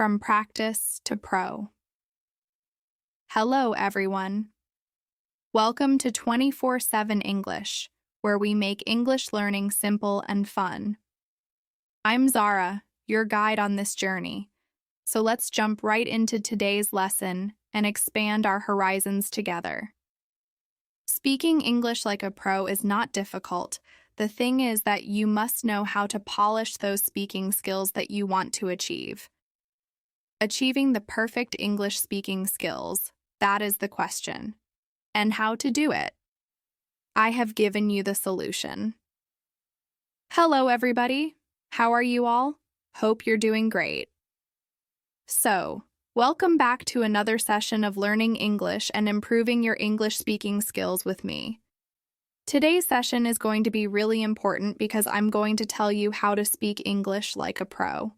From Practice to Pro. Hello, everyone. Welcome to 24/7 English, where we make English learning simple and fun. I'm Zara, your guide on this journey. So let's jump right into today's lesson and expand our horizons together. Speaking English like a pro is not difficult. The thing is that you must know how to polish those speaking skills that you want to achieve. Achieving the perfect English speaking skills, that is the question. And how to do it? I have given you the solution. Hello, everybody. How are you all? Hope you're doing great. So, welcome back to another session of learning English and improving your English speaking skills with me. Today's session is going to be really important because I'm going to tell you how to speak English like a pro.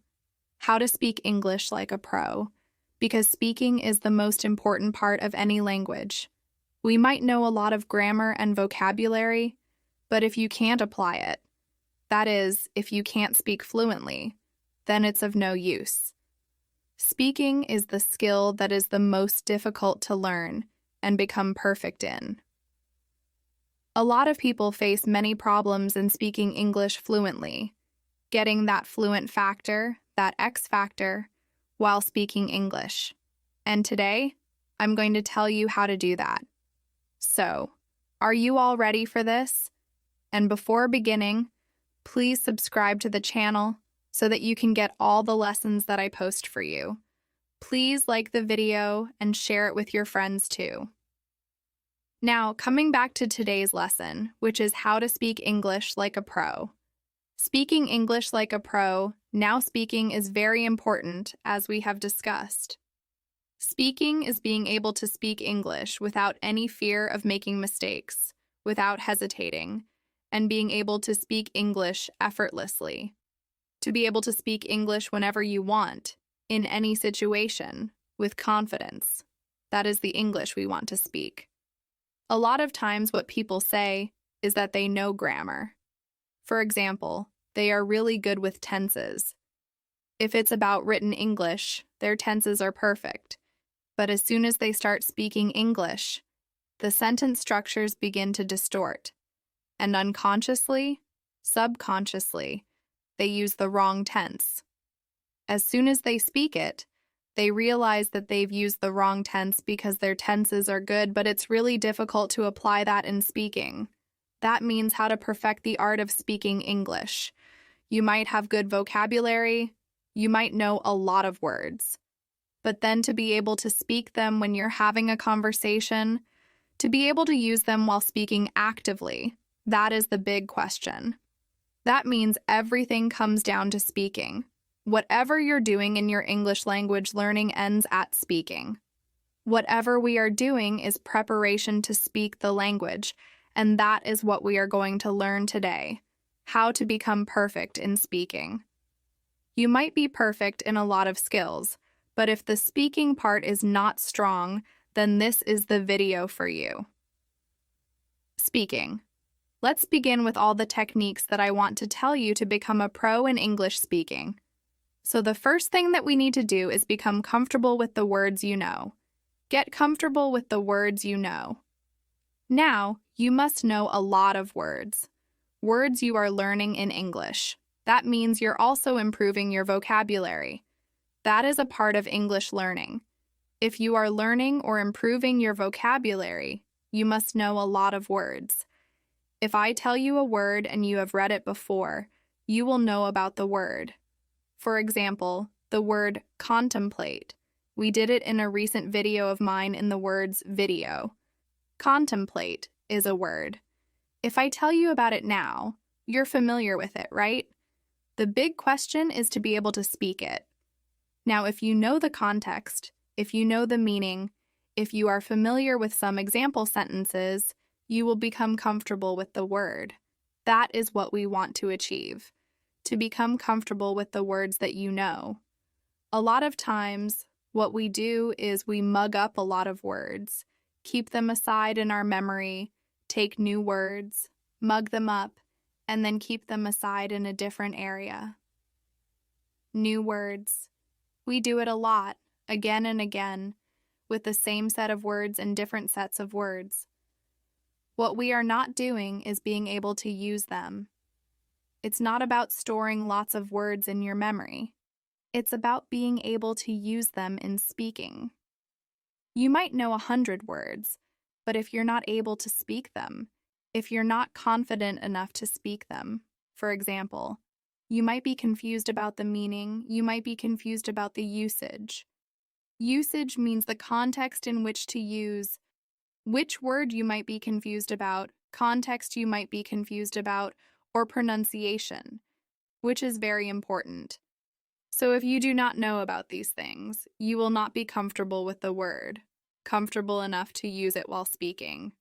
How to speak English like a pro, because speaking is the most important part of any language. We might know a lot of grammar and vocabulary, but if you can't apply it, that is, if you can't speak fluently, then it's of no use. Speaking is the skill that is the most difficult to learn and become perfect in. A lot of people face many problems in speaking English fluently, getting that fluent factor, that X factor, while speaking English. And today, I'm going to tell you how to do that. So, are you all ready for this? And before beginning, please subscribe to the channel so that you can get all the lessons that I post for you. Please like the video and share it with your friends too. Now, coming back to today's lesson, which is how to speak English like a pro. Speaking English like a pro, now speaking is very important, as we have discussed. Speaking is being able to speak English without any fear of making mistakes, without hesitating, and being able to speak English effortlessly. To be able to speak English whenever you want, in any situation, with confidence. That is the English we want to speak. A lot of times what people say is that they know grammar. For example, they are really good with tenses. If it's about written English, their tenses are perfect. But as soon as they start speaking English, the sentence structures begin to distort. And unconsciously, subconsciously, they use the wrong tense. As soon as they speak it, they realize that they've used the wrong tense because their tenses are good, but it's really difficult to apply that in speaking. That means how to perfect the art of speaking English. You might have good vocabulary, you might know a lot of words, but then to be able to speak them when you're having a conversation, to be able to use them while speaking actively, that is the big question. That means everything comes down to speaking. Whatever you're doing in your English language learning ends at speaking. Whatever we are doing is preparation to speak the language, and that is what we are going to learn today, how to become perfect in speaking. You might be perfect in a lot of skills, but if the speaking part is not strong, then this is the video for you. Speaking. Let's begin with all the techniques that I want to tell you to become a pro in English speaking. So the first thing that we need to do is become comfortable with the words you know. Get comfortable with the words you know. Now, you must know a lot of words. Words you are learning in English. That means you're also improving your vocabulary. That is a part of English learning. If you are learning or improving your vocabulary, you must know a lot of words. If I tell you a word and you have read it before, you will know about the word. For example, the word contemplate. We did it in a recent video of mine in the words video. Contemplate is a word. If I tell you about it now, you're familiar with it, right? The big question is to be able to speak it. Now, if you know the context, if you know the meaning, if you are familiar with some example sentences, you will become comfortable with the word. That is what we want to achieve, to become comfortable with the words that you know. A lot of times, what we do is we mug up a lot of words, keep them aside in our memory, take new words, mug them up, and then keep them aside in a different area. New words, We do it a lot, again and again, with the same set of words and different sets of words. What we are not doing is being able to use them. It's not about storing lots of words in your memory. It's about being able to use them in speaking. You might know 100 words, but if you're not able to speak them, if you're not confident enough to speak them, for example, you might be confused about the meaning, you might be confused about the usage. Usage means the context in which to use which word you might be confused about, context you might be confused about, or pronunciation, which is very important. So if you do not know about these things, you will not be comfortable with the word, comfortable enough to use it while speaking.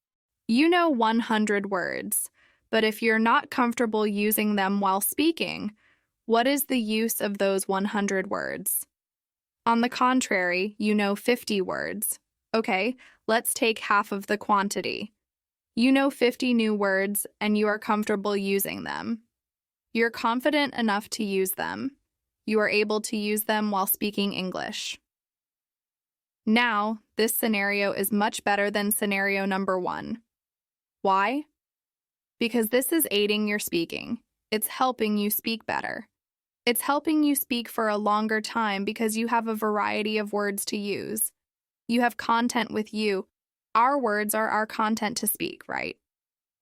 You know 100 words, but if you're not comfortable using them while speaking, what is the use of those 100 words? On the contrary, you know 50 words. Okay, let's take half of the quantity. You know 50 new words and you are comfortable using them. You're confident enough to use them. You are able to use them while speaking English. Now, this scenario is much better than scenario number 1. Why? Because this is aiding your speaking. It's helping you speak better. It's helping you speak for a longer time because you have a variety of words to use. You have content with you. Our words are our content to speak, right?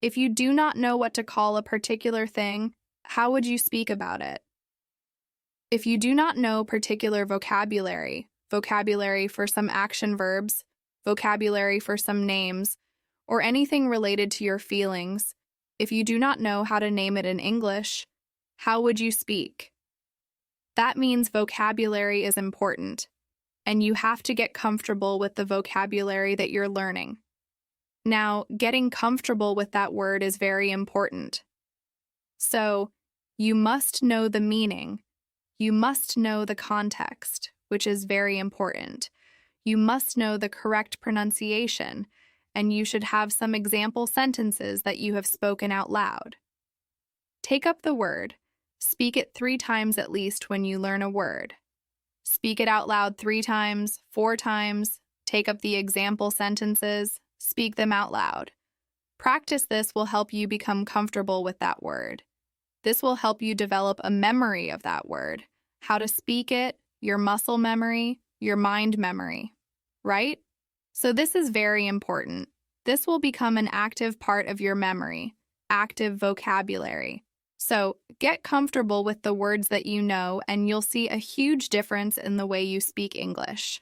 If you do not know what to call a particular thing, how would you speak about it? If you do not know particular vocabulary, vocabulary for some action verbs, vocabulary for some names, or anything related to your feelings, if you do not know how to name it in English, how would you speak? That means vocabulary is important, and you have to get comfortable with the vocabulary that you're learning. Now, getting comfortable with that word is very important. So, you must know the meaning. You must know the context, which is very important. You must know the correct pronunciation, and you should have some example sentences that you have spoken out loud. Take up the word. Speak it 3 times at least when you learn a word. Speak it out loud 3 times, 4 times. Take up the example sentences. Speak them out loud. Practice this will help you become comfortable with that word. This will help you develop a memory of that word, how to speak it, your muscle memory, your mind memory, right? So this is very important. This will become an active part of your memory, active vocabulary. So get comfortable with the words that you know, and you'll see a huge difference in the way you speak English.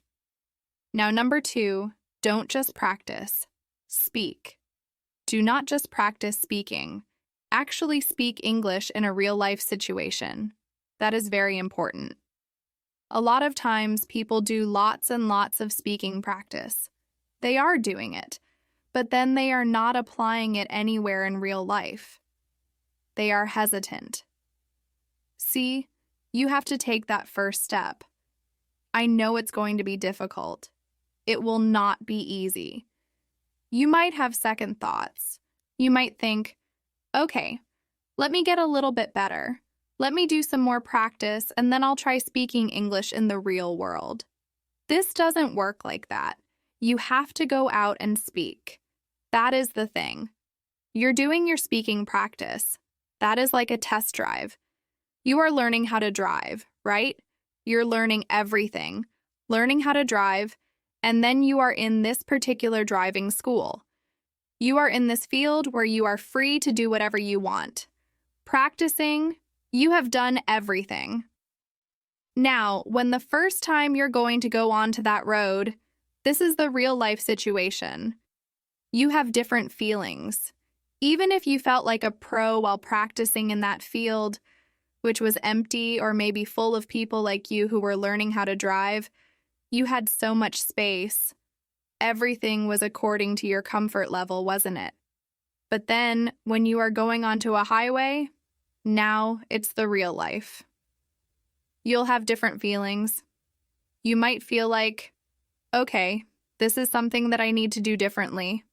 Now, number 2, don't just practice. Speak. Do not just practice speaking. Actually speak English in a real-life situation. That is very important. A lot of times, people do lots and lots of speaking practice. They are doing it, but then they are not applying it anywhere in real life. They are hesitant. See, you have to take that first step. I know it's going to be difficult. It will not be easy. You might have second thoughts. You might think, okay, let me get a little bit better. Let me do some more practice, and then I'll try speaking English in the real world. This doesn't work like that. You have to go out and speak. That is the thing. You're doing your speaking practice. That is like a test drive. You are learning how to drive, right? You're learning everything, learning how to drive, and then you are in this particular driving school. You are in this field where you are free to do whatever you want. Practicing, you have done everything. Now, when the first time you're going to go onto that road, this is the real life situation. You have different feelings. Even if you felt like a pro while practicing in that field, which was empty or maybe full of people like you who were learning how to drive, you had so much space. Everything was according to your comfort level, wasn't it? But then, when you are going onto a highway, now it's the real life. You'll have different feelings. You might feel like, okay, this is something that I need to do differently.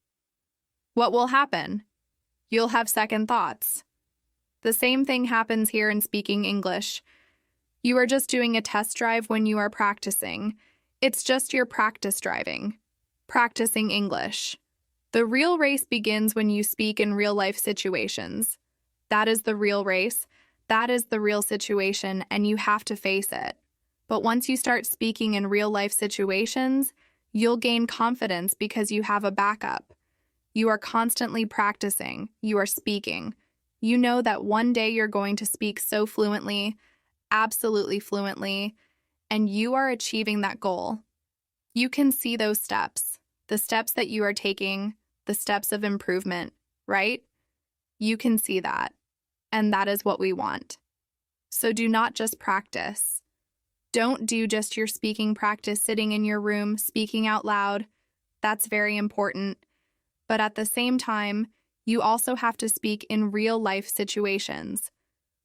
What will happen? You'll have second thoughts. The same thing happens here in speaking English. You are just doing a test drive when you are practicing. It's just your practice driving. Practicing English. The real race begins when you speak in real-life situations. That is the real race. That is the real situation, and you have to face it. But once you start speaking in real-life situations, you'll gain confidence because you have a backup. You are constantly practicing. You are speaking. You know that one day you're going to speak so fluently, absolutely fluently, and you are achieving that goal. You can see those steps, the steps that you are taking, the steps of improvement, right? You can see that, and that is what we want. So do not just practice. Don't do just your speaking practice sitting in your room, speaking out loud. That's very important. But at the same time, you also have to speak in real-life situations.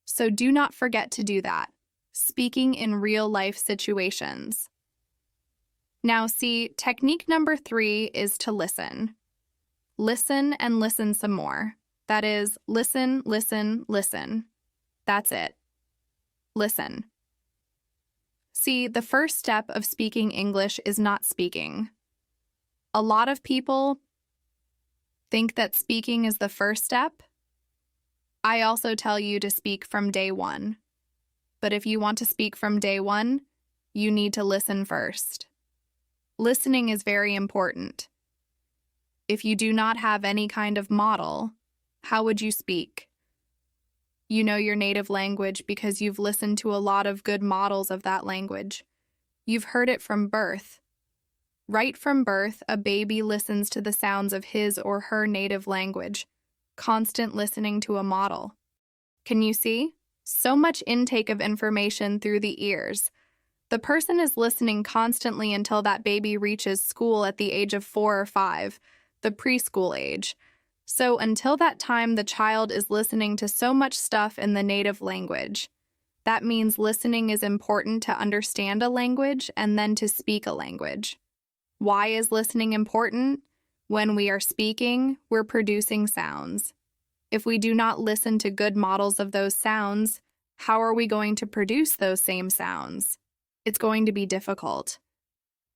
So do not forget to do that. Speaking in real-life situations. Now see, technique number 3 is to listen. Listen and listen some more. That is, listen, listen, listen. That's it. Listen. See, the first step of speaking English is not speaking. A lot of people think that speaking is the first step. I also tell you to speak from day one. But if you want to speak from day one, you need to listen first. Listening is very important. If you do not have any kind of model, how would you speak? You know your native language because you've listened to a lot of good models of that language. You've heard it from birth. Right from birth, a baby listens to the sounds of his or her native language, constant listening to a model. Can you see? So much intake of information through the ears. The person is listening constantly until that baby reaches school at the age of 4 or 5, the preschool age. So until that time, the child is listening to so much stuff in the native language. That means listening is important to understand a language and then to speak a language. Why is listening important? When we are speaking, we're producing sounds. If we do not listen to good models of those sounds, how are we going to produce those same sounds? It's going to be difficult.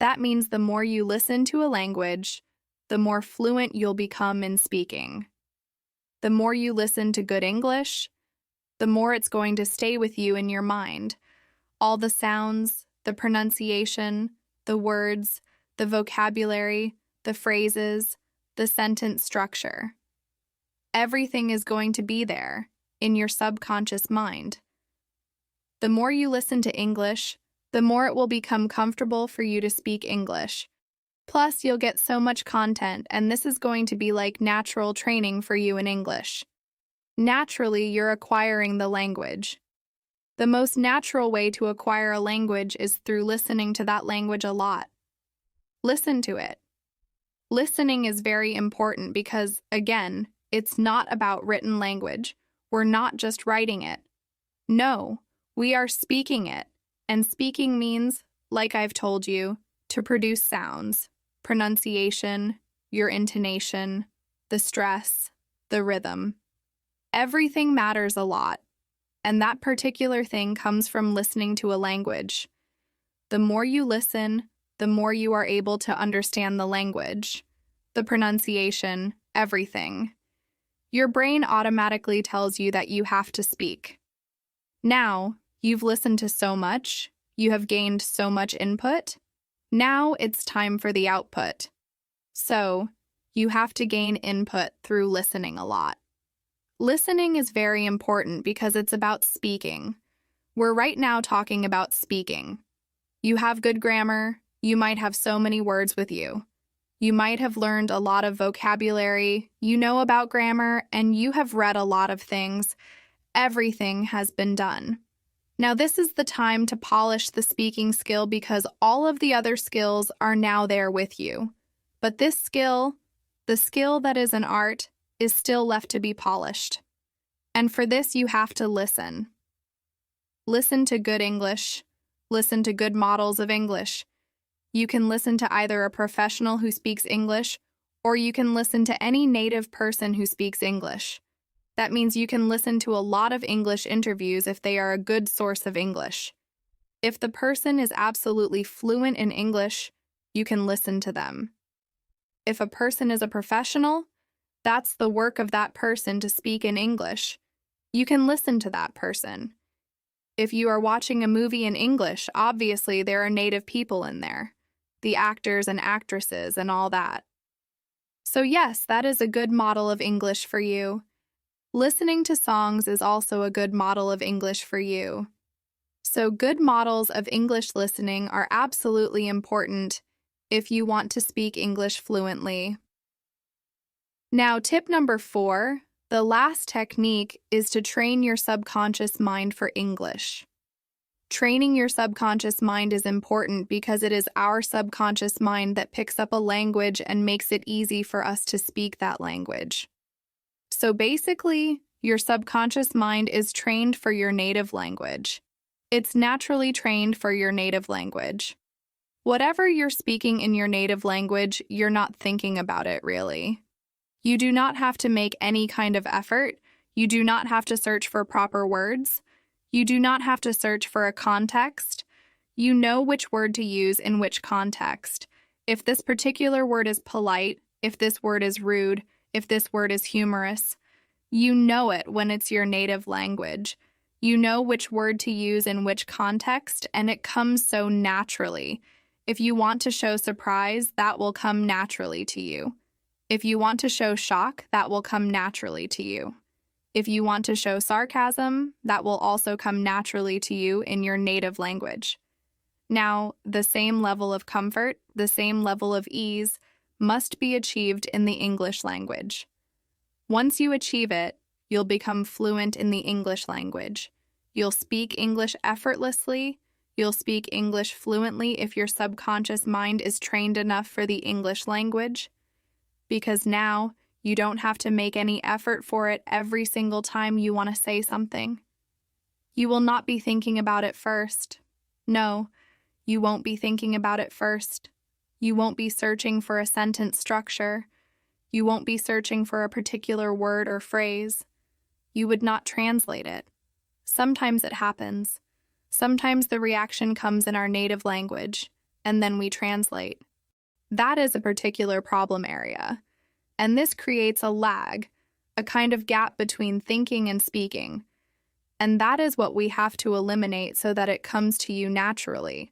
That means the more you listen to a language, the more fluent you'll become in speaking. The more you listen to good English, the more it's going to stay with you in your mind. All the sounds, the pronunciation, the words, the vocabulary, the phrases, the sentence structure. Everything is going to be there in your subconscious mind. The more you listen to English, the more it will become comfortable for you to speak English. Plus, you'll get so much content, and this is going to be like natural training for you in English. Naturally, you're acquiring the language. The most natural way to acquire a language is through listening to that language a lot. Listen to it. Listening is very important because, again, it's not about written language. We're not just writing it. No, we are speaking it. And speaking means, like I've told you, to produce sounds, pronunciation, your intonation, the stress, the rhythm. Everything matters a lot, and that particular thing comes from listening to a language. The more you listen, the more you are able to understand the language, the pronunciation, everything. Your brain automatically tells you that you have to speak. Now, you've listened to so much, you have gained so much input. Now it's time for the output. So, you have to gain input through listening a lot. Listening is very important because it's about speaking. We're right now talking about speaking. You have good grammar, you might have so many words with you. You might have learned a lot of vocabulary, you know about grammar, and you have read a lot of things. Everything has been done. Now this is the time to polish the speaking skill because all of the other skills are now there with you. But this skill, the skill that is an art, is still left to be polished. And for this you have to listen. Listen to good English. Listen to good models of English. You can listen to either a professional who speaks English, or you can listen to any native person who speaks English. That means you can listen to a lot of English interviews if they are a good source of English. If the person is absolutely fluent in English, you can listen to them. If a person is a professional, that's the work of that person to speak in English. You can listen to that person. If you are watching a movie in English, obviously there are native people in there, the actors and actresses and all that. So yes, that is a good model of English for you. Listening to songs is also a good model of English for you. So good models of English listening are absolutely important if you want to speak English fluently. Now, tip number 4, the last technique is to train your subconscious mind for English. Training your subconscious mind is important because it is our subconscious mind that picks up a language and makes it easy for us to speak that language. So basically, your subconscious mind is trained for your native language. It's naturally trained for your native language. Whatever you're speaking in your native language, you're not thinking about it really. You do not have to make any kind of effort. You do not have to search for proper words. You do not have to search for a context. You know which word to use in which context. If this particular word is polite, if this word is rude, if this word is humorous, you know it when it's your native language. You know which word to use in which context, and it comes so naturally. If you want to show surprise, that will come naturally to you. If you want to show shock, that will come naturally to you. If you want to show sarcasm, that will also come naturally to you in your native language. Now, the same level of comfort, the same level of ease, must be achieved in the English language. Once you achieve it, you'll become fluent in the English language. You'll speak English effortlessly. You'll speak English fluently if your subconscious mind is trained enough for the English language. Because now, you don't have to make any effort for it every single time you want to say something. You will not be thinking about it first. No, you won't be thinking about it first. You won't be searching for a sentence structure. You won't be searching for a particular word or phrase. You would not translate it. Sometimes it happens. Sometimes the reaction comes in our native language, and then we translate. That is a particular problem area, and this creates a lag, a kind of gap between thinking and speaking, and that is what we have to eliminate so that it comes to you naturally.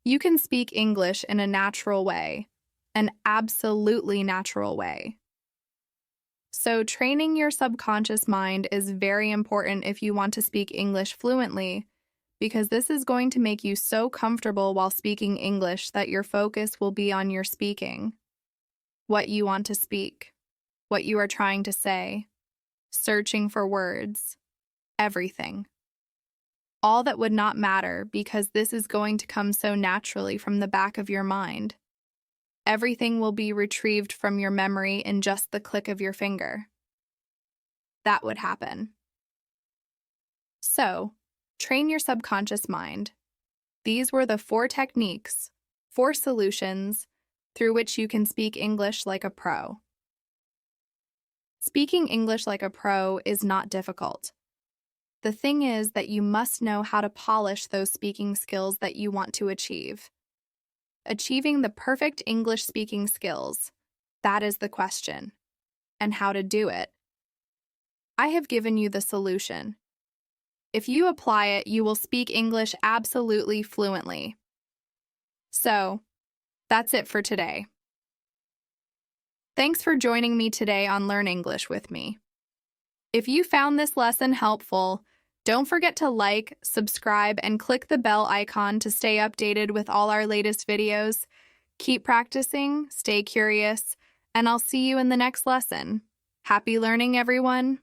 You can speak English in a natural way, an absolutely natural way. So training your subconscious mind is very important if you want to speak English fluently, because this is going to make you so comfortable while speaking English that your focus will be on your speaking, what you want to speak, what you are trying to say, searching for words, everything. All that would not matter because this is going to come so naturally from the back of your mind. Everything will be retrieved from your memory in just the click of your finger. That would happen. So, train your subconscious mind. These were the 4 techniques, 4 solutions, through which you can speak English like a pro. Speaking English like a pro is not difficult. The thing is that you must know how to polish those speaking skills that you want to achieve. Achieving the perfect English speaking skills, that is the question. And how to do it. I have given you the solution. If you apply it, you will speak English absolutely fluently. So, that's it for today. Thanks for joining me today on Learn English with me. If you found this lesson helpful, don't forget to like, subscribe, and click the bell icon to stay updated with all our latest videos. Keep practicing, stay curious, and I'll see you in the next lesson. Happy learning, everyone!